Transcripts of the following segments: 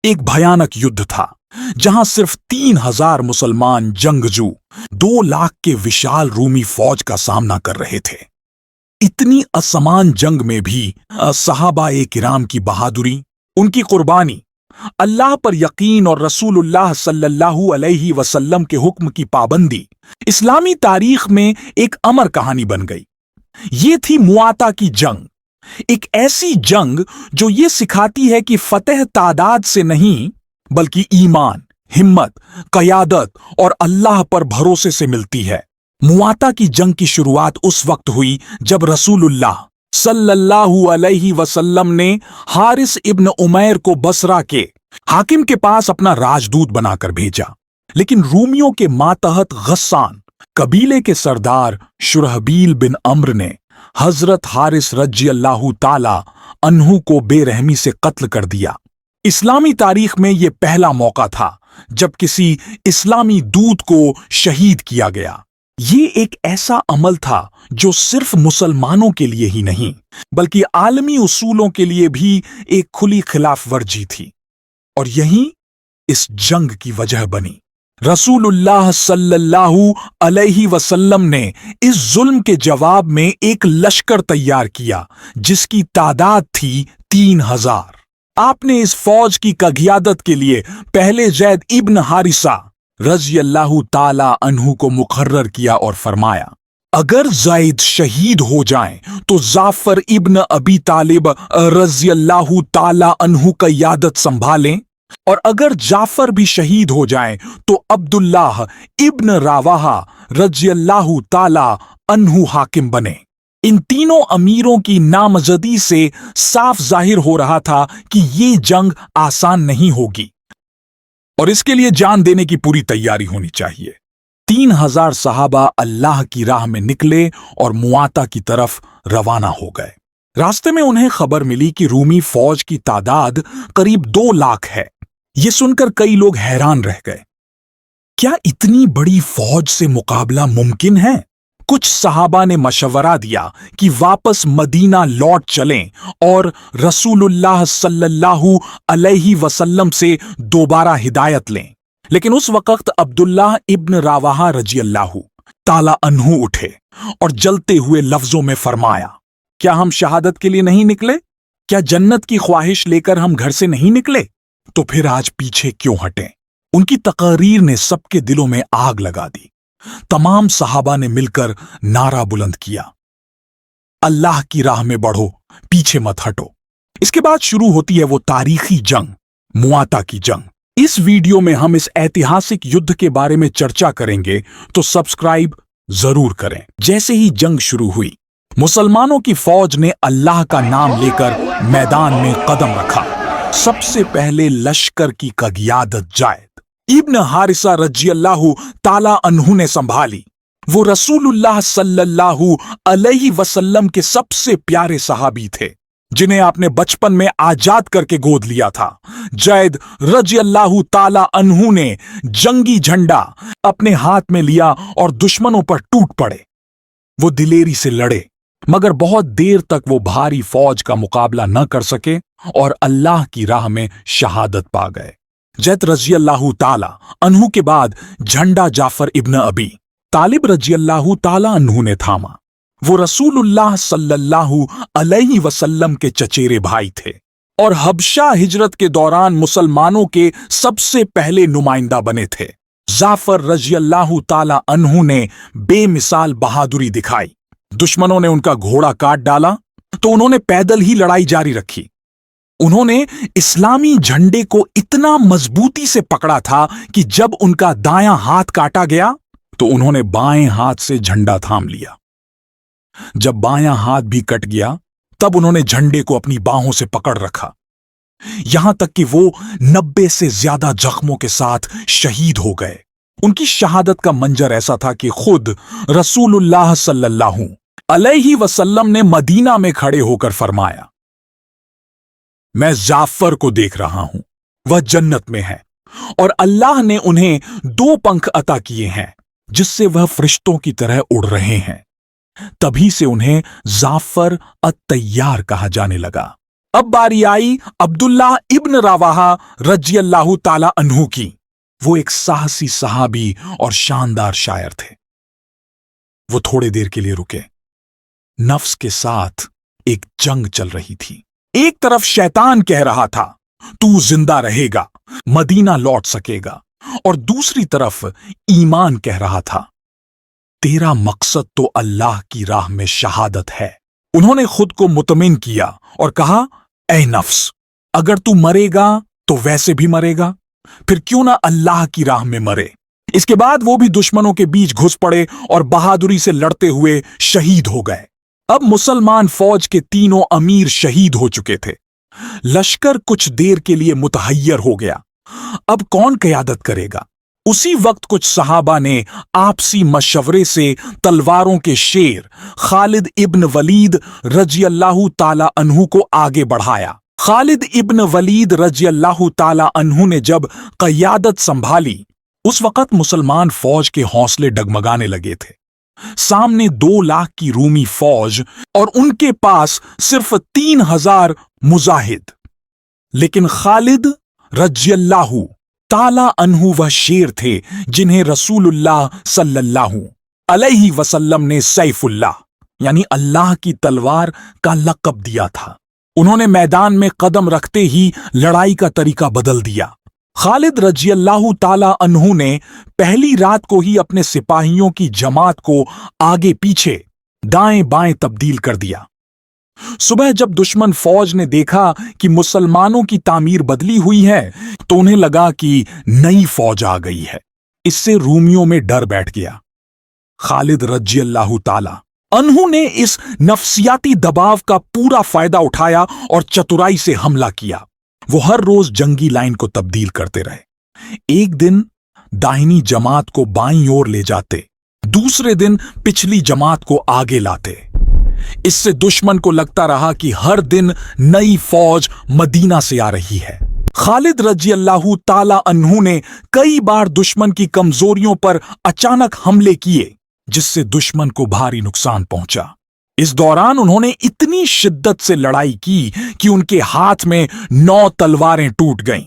एक भयानक युद्ध था जहां सिर्फ 3000 मुसलमान जंगजू 2 लाख के विशाल रूमी फौज का सामना कर रहे थे। इतनी असमान जंग में भी सहाबा-ए किराम की बहादुरी, उनकी कुर्बानी, अल्लाह पर यकीन और रसूलुल्लाह सल्लल्लाहु अलैहि वसल्लम के हुक्म की पाबंदी इस्लामी तारीख में एक अमर कहानी बन गई। ये थी मुआता की जंग, एक ऐसी जंग जो ये सिखाती है कि फतेह तादाद से नहीं बल्कि ईमान, हिम्मत, क़यादत और अल्लाह पर भरोसे से मिलती है। मुआता की जंग की शुरुआत उस वक्त हुई जब रसूलुल्लाह सल्लल्लाहु अलैहि वसल्लम ने हारिस इब्न उमैर को बसरा के हाकिम के पास अपना राजदूत बनाकर भेजा, लेकिन रूमियों के मातहत गस्सान कबीले के सरदार शुरहबील बिन अम्र ने हजरत हारिस रज़ियल्लाहु ताला अन्हु को बेरहमी से कत्ल कर दिया। इस्लामी तारीख में यह पहला मौका था जब किसी इस्लामी दूत को शहीद किया गया। ये एक ऐसा अमल था जो सिर्फ मुसलमानों के लिए ही नहीं बल्कि आलमी उसूलों के लिए भी एक खुली खिलाफ वर्जी थी, और यही इस जंग की वजह बनी। रसूलुल्लाह सल्लल्लाहु अलैहि वसल्लम ने इस जुल्म के जवाब में एक लश्कर तैयार किया जिसकी तादाद थी 3000। आपने इस फौज की क़यादत के लिए पहले ज़ैद इब्न हारिसा रज़ियल्लाहु ताला अन्हु को मुकर्रर किया और फरमाया, अगर ज़ैद शहीद हो जाएं तो जाफर इब्न अबी तालिब रज़ियल्लाहु ताला अन्हु क़यादत संभालें, और अगर जाफर भी शहीद हो जाएं तो अब्दुल्लाह इब्न रावाहा रज़ियल्लाहु ताला अन्हु हाकिम बने। इन तीनों अमीरों की नामजदी से साफ जाहिर हो रहा था कि ये जंग आसान नहीं होगी और इसके लिए जान देने की पूरी तैयारी होनी चाहिए। 3000 सहाबा अल्लाह की राह में निकले और मुआता की तरफ रवाना हो गए। रास्ते में उन्हें खबर मिली कि रूमी फौज की तादाद करीब 2 लाख है। ये सुनकर कई लोग हैरान रह गए। क्या इतनी बड़ी फौज से मुकाबला मुमकिन है? कुछ सहाबा ने मशवरा दिया कि वापस मदीना लौट चलें और रसूलुल्लाह सल्लल्लाहु अलैहि वसल्लम से दोबारा हिदायत लें, लेकिन उस वक्त अब्दुल्लाह इब्न रावाहा रज़ियल्लाहु ताला अन्हु उठे और जलते हुए लफ्जों में फरमाया, क्या हम शहादत के लिए नहीं निकले? क्या जन्नत की ख्वाहिश लेकर हम घर से नहीं निकले? तो फिर आज पीछे क्यों हटें? उनकी तकरीर ने सबके दिलों में आग लगा दी। तमाम सहाबा ने मिलकर नारा बुलंद किया, अल्लाह की राह में बढ़ो, पीछे मत हटो। इसके बाद शुरू होती है वो तारीखी जंग, मुआता की जंग। इस वीडियो में हम इस ऐतिहासिक युद्ध के बारे में चर्चा करेंगे, तो सब्सक्राइब जरूर करें। जैसे ही जंग शुरू हुई, मुसलमानों की फौज ने अल्लाह का नाम लेकर मैदान में कदम रखा। सबसे पहले लश्कर की क़यादत ज़ैद इब्न हारिसा रज़ियल्लाहु ताला अन्हु ने संभाली। वो रसूलुल्लाह सल्लल्लाहु अलैहि वसल्लम के सबसे प्यारे सहाबी थे, जिन्हें आपने बचपन में आजाद करके गोद लिया था। ज़ैद रज़ियल्लाहु ताला अन्हु ने जंगी झंडा अपने हाथ में लिया और दुश्मनों पर टूट पड़े। वो दिलेरी से लड़े, मगर बहुत देर तक वो भारी फौज का मुकाबला न कर सके और अल्लाह की राह में शहादत पा गए। ज़ैद रज़ियल्लाहु ताला अन्हु के बाद झंडा जाफर इब्न अबी तालिब रज़ियल्लाहु ताला अन्हु ने थामा। वो रसूलुल्लाह सल्लल्लाहु अलैहि वसल्लम के चचेरे भाई थे और हबशा हिजरत के दौरान मुसलमानों के सबसे पहले नुमाइंदा बने थे। जाफर रज़ियल्लाहु ताला अन्हु ने बेमिसाल बहादुरी दिखाई। दुश्मनों ने उनका घोड़ा काट डाला तो उन्होंने पैदल ही लड़ाई जारी रखी। उन्होंने इस्लामी झंडे को इतना मजबूती से पकड़ा था कि जब उनका दायां हाथ काटा गया तो उन्होंने बाएं हाथ से झंडा थाम लिया। जब बायां हाथ भी कट गया तब उन्होंने झंडे को अपनी बाहों से पकड़ रखा, यहां तक कि वो 90 से ज्यादा जख्मों के साथ शहीद हो गए। उनकी शहादत का मंजर ऐसा था कि खुद रसूलुल्लाह सल्लल्लाहु अलैहि वसल्लम ने मदीना में खड़े होकर फरमाया, मैं जाफर को देख रहा हूं, वह जन्नत में है और अल्लाह ने उन्हें 2 पंख अता किए हैं जिससे वह फरिश्तों की तरह उड़ रहे हैं। तभी से उन्हें जाफर अत-तैयार कहा जाने लगा। अब बारी आई अब्दुल्ला इब्न रवाहा रजी अल्लाह ताला अन्हु की। वो एक साहसी सहाबी और शानदार शायर थे। वो थोड़े देर के लिए रुके। नफ्स के साथ एक जंग चल रही थी। एक तरफ शैतान कह रहा था, तू जिंदा रहेगा, मदीना लौट सकेगा, और दूसरी तरफ ईमान कह रहा था, तेरा मकसद तो अल्लाह की राह में शहादत है। उन्होंने खुद को मुतमिन किया और कहा, ऐ नफ्स, अगर तू मरेगा तो वैसे भी मरेगा, फिर क्यों ना अल्लाह की राह में मरे। इसके बाद वो भी दुश्मनों के बीच घुस पड़े और बहादुरी से लड़ते हुए शहीद हो गए। अब मुसलमान फौज के तीनों अमीर शहीद हो चुके थे। लश्कर कुछ देर के लिए मुतहय्यर हो गया। अब कौन क़यादत करेगा? उसी वक्त कुछ सहाबा ने आपसी मशवरे से तलवारों के शेर खालिद इब्न वलीद रजी अल्लाह ताला अन्हु को आगे बढ़ाया। खालिद इब्न वलीद रजी अल्लाह ताला अन्हु ने जब क़यादत संभाली, उस वक्त मुसलमान फौज के हौसले डगमगाने लगे थे। सामने 2 लाख की रूमी फौज और उनके पास सिर्फ 3000 मुजाहिद। लेकिन खालिद रज़ियल्लाहु ताला अन्हु वह शेर थे जिन्हें रसूलुल्लाह सल्लल्लाहु अलैहि वसल्लम ने सैफुल्लाह यानी अल्लाह की तलवार का लक़ब दिया था। उन्होंने मैदान में कदम रखते ही लड़ाई का तरीका बदल दिया। खालिद रज़ियल्लाहु ताला अन्हु ने पहली रात को ही अपने सिपाहियों की जमात को आगे पीछे दाएं बाएं तब्दील कर दिया। सुबह जब दुश्मन फौज ने देखा कि मुसलमानों की तामीर बदली हुई है, तो उन्हें लगा कि नई फौज आ गई है। इससे रूमियों में डर बैठ गया। खालिद रज़ियल्लाहु ताला अन्हु ने इस नफ्सियाती दबाव का पूरा फायदा उठाया और चतुराई से हमला किया। वो हर रोज जंगी लाइन को तब्दील करते रहे। एक दिन दाहिनी जमात को बाईं ओर ले जाते, दूसरे दिन पिछली जमात को आगे लाते। इससे दुश्मन को लगता रहा कि हर दिन नई फौज मदीना से आ रही है। खालिद रज़ियल्लाहु ताला अन्हु ने कई बार दुश्मन की कमजोरियों पर अचानक हमले किए, जिससे दुश्मन को भारी नुकसान पहुंचा। इस दौरान उन्होंने इतनी शिद्दत से लड़ाई की कि उनके हाथ में 9 तलवारें टूट गईं।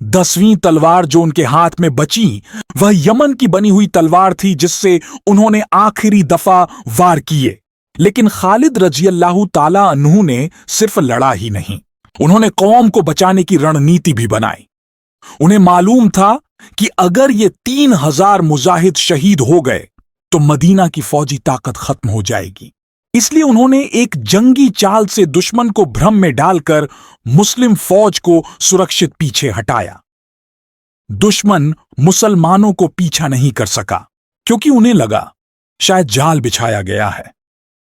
10वीं तलवार जो उनके हाथ में बची, वह यमन की बनी हुई तलवार थी, जिससे उन्होंने आखिरी दफा वार किए। लेकिन खालिद रज़ियल्लाहु ताला अन्हु ने सिर्फ लड़ा ही नहीं, उन्होंने कौम को बचाने की रणनीति भी बनाई। उन्हें मालूम था कि अगर ये 3000 मुजाहिद शहीद हो गए तो मदीना की फौजी ताकत खत्म हो जाएगी। इसलिए उन्होंने एक जंगी चाल से दुश्मन को भ्रम में डालकर मुस्लिम फौज को सुरक्षित पीछे हटाया। दुश्मन मुसलमानों को पीछा नहीं कर सका, क्योंकि उन्हें लगा शायद जाल बिछाया गया है।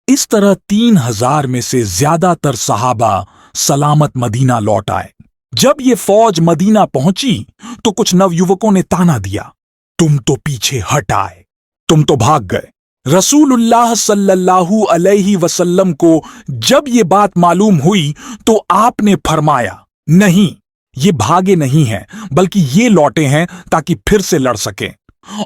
इस तरह 3000 में से ज्यादातर सहाबा सलामत मदीना लौट आए। जब ये फौज मदीना पहुंची तो कुछ नवयुवकों ने ताना दिया, तुम तो पीछे हट आए, तुम तो भाग गए। रसूलुल्लाह सल्लल्लाहु अलैहि वसल्लम को जब ये बात मालूम हुई तो आपने फरमाया, नहीं, ये भागे नहीं हैं, बल्कि ये लौटे हैं ताकि फिर से लड़ सकें,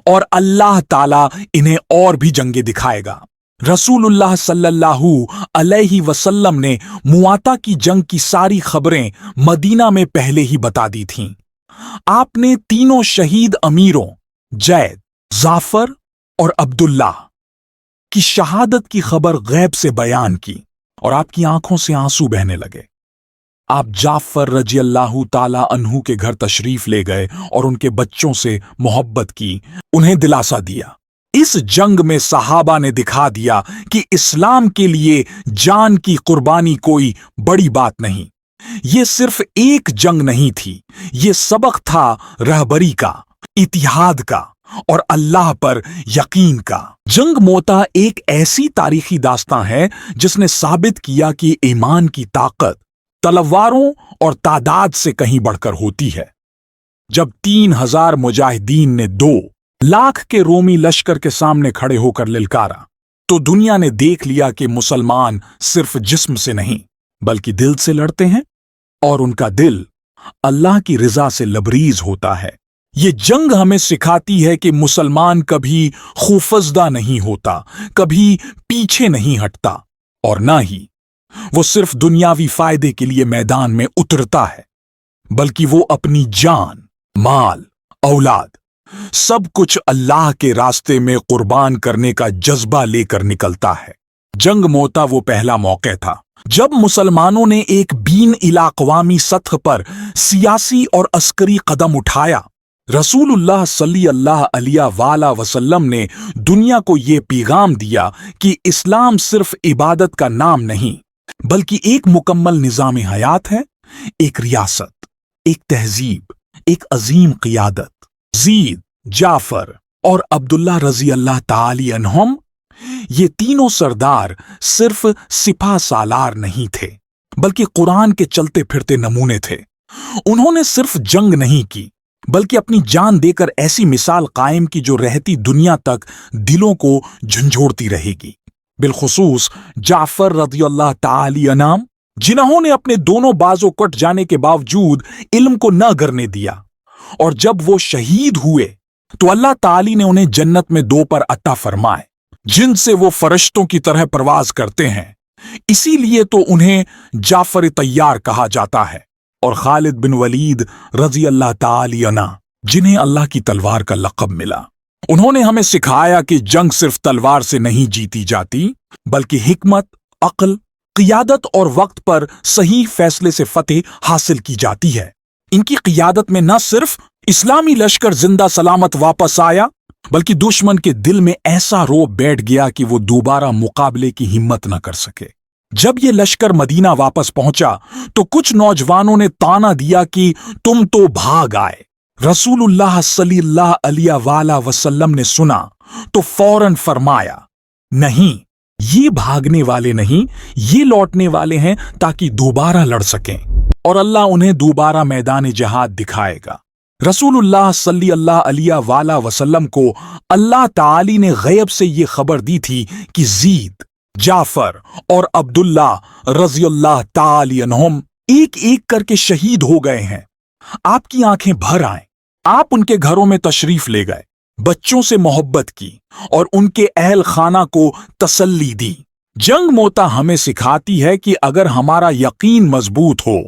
और अल्लाह ताला इन्हें और भी जंगे दिखाएगा। रसूलुल्लाह सल्लल्लाहु अलैहि वसल्लम ने मुआता की जंग की सारी खबरें मदीना में पहले ही बता दी थीं। आपने तीनों शहीद अमीरों जैद, जाफर और अब्दुल्ला की शहादत की खबर गैब से बयान की और आपकी आंखों से आंसू बहने लगे। आप जाफर रज़ियल्लाहु ताला अन्हु के घर तशरीफ ले गए और उनके बच्चों से मोहब्बत की, उन्हें दिलासा दिया। इस जंग में सहाबा ने दिखा दिया कि इस्लाम के लिए जान की कुर्बानी कोई बड़ी बात नहीं। ये सिर्फ एक जंग नहीं थी, ये सबक था रहबरी का, इतिहाद का और अल्लाह पर यकीन का। जंग मोता एक ऐसी तारीखी दास्तां है जिसने साबित किया कि ईमान की ताकत तलवारों और तादाद से कहीं बढ़कर होती है। जब 3000 मुजाहिदीन ने 2 लाख के रोमी लश्कर के सामने खड़े होकर लिलकारा, तो दुनिया ने देख लिया कि मुसलमान सिर्फ जिस्म से नहीं बल्कि दिल से लड़ते हैं, और उनका दिल अल्लाह की रिजा से लबरीज होता है। ये जंग हमें सिखाती है कि मुसलमान कभी खौफजदा नहीं होता, कभी पीछे नहीं हटता, और ना ही وہ صرف دنیاوی فائدے کے لیے میدان میں اترتا ہے، بلکہ وہ اپنی جان، مال، اولاد، سب کچھ اللہ کے راستے میں قربان کرنے کا جذبہ لے کر نکلتا ہے۔ جنگ موتا وہ پہلا موقع تھا جب مسلمانوں نے ایک بین الاقوامی سطح پر سیاسی اور عسکری قدم اٹھایا۔ رسول اللہ صلی اللہ علیہ وآلہ وسلم نے دنیا کو یہ پیغام دیا کہ اسلام صرف عبادت کا نام نہیں، بلکہ ایک مکمل نظام حیات ہے، ایک ریاست، ایک تہذیب، ایک عظیم قیادت۔ زید، جعفر اور عبداللہ رضی اللہ تعالی عنہم، یہ تینوں سردار صرف سپاہ سالار نہیں تھے، بلکہ قرآن کے چلتے پھرتے نمونے تھے۔ انہوں نے صرف جنگ نہیں کی، بلکہ اپنی جان دے کر ایسی مثال قائم کی جو رہتی دنیا تک دلوں کو جھنجھوڑتی رہے گی۔ بالخصوص جعفر رضی اللہ تعالی عنہ، جنہوں نے اپنے دونوں بازو کٹ جانے کے باوجود علم کو نہ گرنے دیا، اور جب وہ شہید ہوئے تو اللہ تعالی نے انہیں جنت میں 2 پر عطا فرمائے، جن سے وہ فرشتوں کی طرح پرواز کرتے ہیں۔ اسی لیے تو انہیں جعفر طیار کہا جاتا ہے۔ اور خالد بن ولید رضی اللہ تعالی عنہ، جنہیں اللہ کی تلوار کا لقب ملا، انہوں نے ہمیں سکھایا کہ جنگ صرف تلوار سے نہیں جیتی جاتی، بلکہ حکمت، عقل، قیادت اور وقت پر صحیح فیصلے سے فتح حاصل کی جاتی ہے۔ ان کی قیادت میں نہ صرف اسلامی لشکر زندہ سلامت واپس آیا، بلکہ دشمن کے دل میں ایسا رعب بیٹھ گیا کہ وہ دوبارہ مقابلے کی ہمت نہ کر سکے۔ جب یہ لشکر مدینہ واپس پہنچا تو کچھ نوجوانوں نے طعنہ دیا کہ تم تو بھاگ آئے۔ رسول اللہ صلی اللہ علیہ وآلہ وسلم نے سنا تو فوراً فرمایا، نہیں، یہ بھاگنے والے نہیں، یہ لوٹنے والے ہیں تاکہ دوبارہ لڑ سکیں، اور اللہ انہیں دوبارہ میدان جہاد دکھائے گا۔ رسول اللہ صلی اللہ علیہ وآلہ وسلم کو اللہ تعالی نے غیب سے یہ خبر دی تھی کہ زید، جعفر اور عبداللہ رضی اللہ تعالی عنہم ایک ایک کر کے شہید ہو گئے ہیں۔ آپ کی آنکھیں بھر آئیں۔ آپ ان کے گھروں میں تشریف لے گئے، بچوں سے محبت کی اور ان کے اہل خانہ کو تسلی دی۔ جنگ موتا ہمیں سکھاتی ہے کہ اگر ہمارا یقین مضبوط ہو،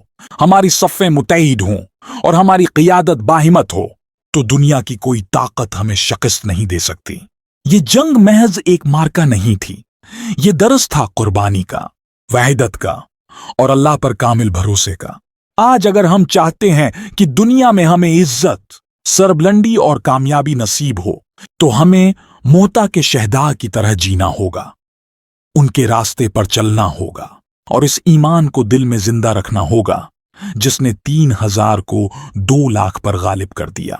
ہماری صفیں متحد ہوں اور ہماری قیادت باہمت ہو تو دنیا کی کوئی طاقت ہمیں شکست نہیں دے سکتی۔ یہ جنگ محض ایک مارکہ نہیں تھی، یہ درس تھا قربانی کا، وحدت کا اور اللہ پر کامل بھروسے کا۔ آج اگر ہم چاہتے ہیں کہ دنیا میں ہمیں عزت، سربلندی اور کامیابی نصیب ہو تو ہمیں موتا کے شہداء کی طرح جینا ہوگا، ان کے راستے پر چلنا ہوگا اور اس ایمان کو دل میں زندہ رکھنا ہوگا جس نے 3000 کو 2 لاکھ پر غالب کر دیا۔